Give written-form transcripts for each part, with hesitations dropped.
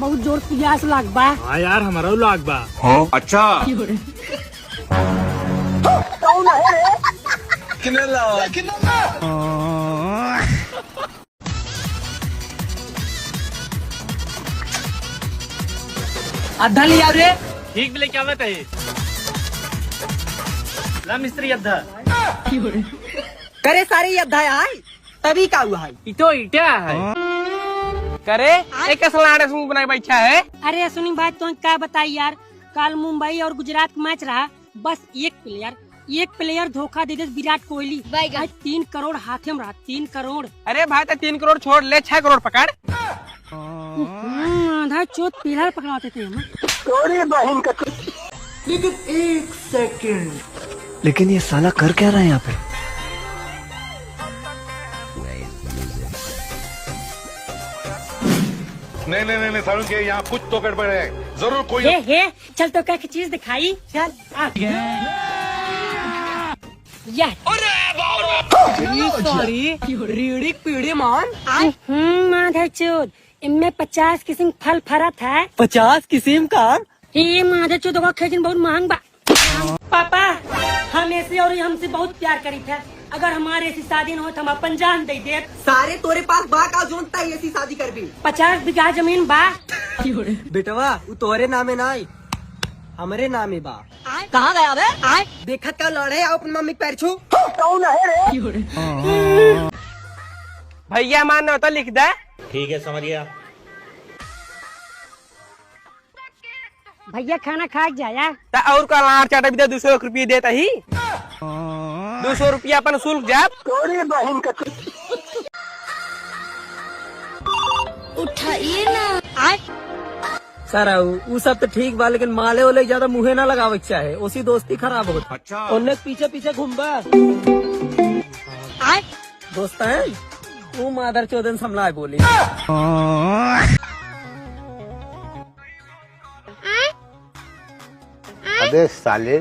बहुत जोर प्यास लाग बा। हाँ यार हमारा लाग बा। हाँ अच्छा अद्धा लिया रे। ठीक भी लेके आवे तही। ला मिस्त्री अद्धा। करे सारे अद्धा है तभी का हुआ है। इतो इटा है। करे एक सलाड़े सूंग बनाए बैठा है। अरे सुनी बात तो क्या बताई यार, कल मुंबई और गुजरात मैच रहा, बस एक प्लेयर धोखा दे दे विराट कोहली। आज 3 करोड़ हाथे में रहा, 3 करोड़। अरे भाई तो 3 करोड़ छोड़ ले, 6 करोड़ पकड़। आधा चोट पिलर पकड़ाते थे हम। लेकिन 1 सेकंड, लेकिन ये साला कर क्या रहा है यहाँ पे? नहीं सारुण के यहाँ कुछ तो गड़बड़ है, जरूर कोई। हे चल तो क्या चीज दिखाई, चल सॉरी रीढ़ी पीढ़ी मान। माधा चोद, इनमें 50 किस्म फल फरत है। 50 किस्म का। ये माधा चोद का खेजन बहुत महंग बा। पापा हम ऐसे और हमसे बहुत प्यार करी थे, अगर हमारे ऐसी शादी न हो तो हम अपन जान दे दे। सारे तोरे पास बा का जोनता है ऐसी शादी कर भी। 50 बीघा जमीन बा। बेटवा वो तोरे नामे ना आई, हमारे नामे बा। कहाँ गया बे? देखत का लड़े आओ अपन मम्मी पैर छू। कौन है रे? भैया मान होता लिख दे। ठीक है समझिया। भैया खाना खा जाया। और का लाड़ चाटा भी 200 रुपये देता ही। 200 रुपया अपन शुल्क जाप। उठाइए ना। सर वो सब तो ठीक बा, लेकिन माले वाले ज्यादा मुँहे ना लगावे के चाहे, उसी दोस्ती खराब हो। अच्छा उन्हें पीछे पीछे घूमबा दोस्त है वो मादर चौदन समला बोली। अबे साले,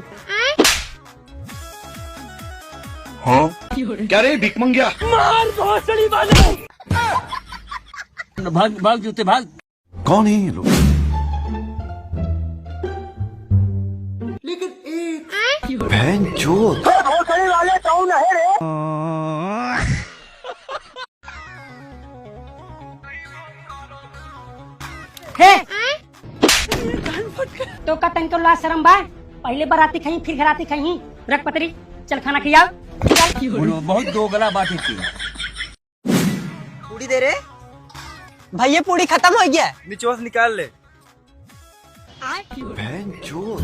हाँ क्या रे भिख मंगिया? भाग भाग जूते भाग। कौन है ये लोग? बहन चोद। हे तो का तंको ला शर्म बा, पहले बाराती खाई फिर घराती खाई। रख पतरी, चल खाना खिया। बहुत दोगला बात थी। पूरी दे रे भैया, पूरी खत्म हो गया, निचोस निकाल ले। बहन चोद।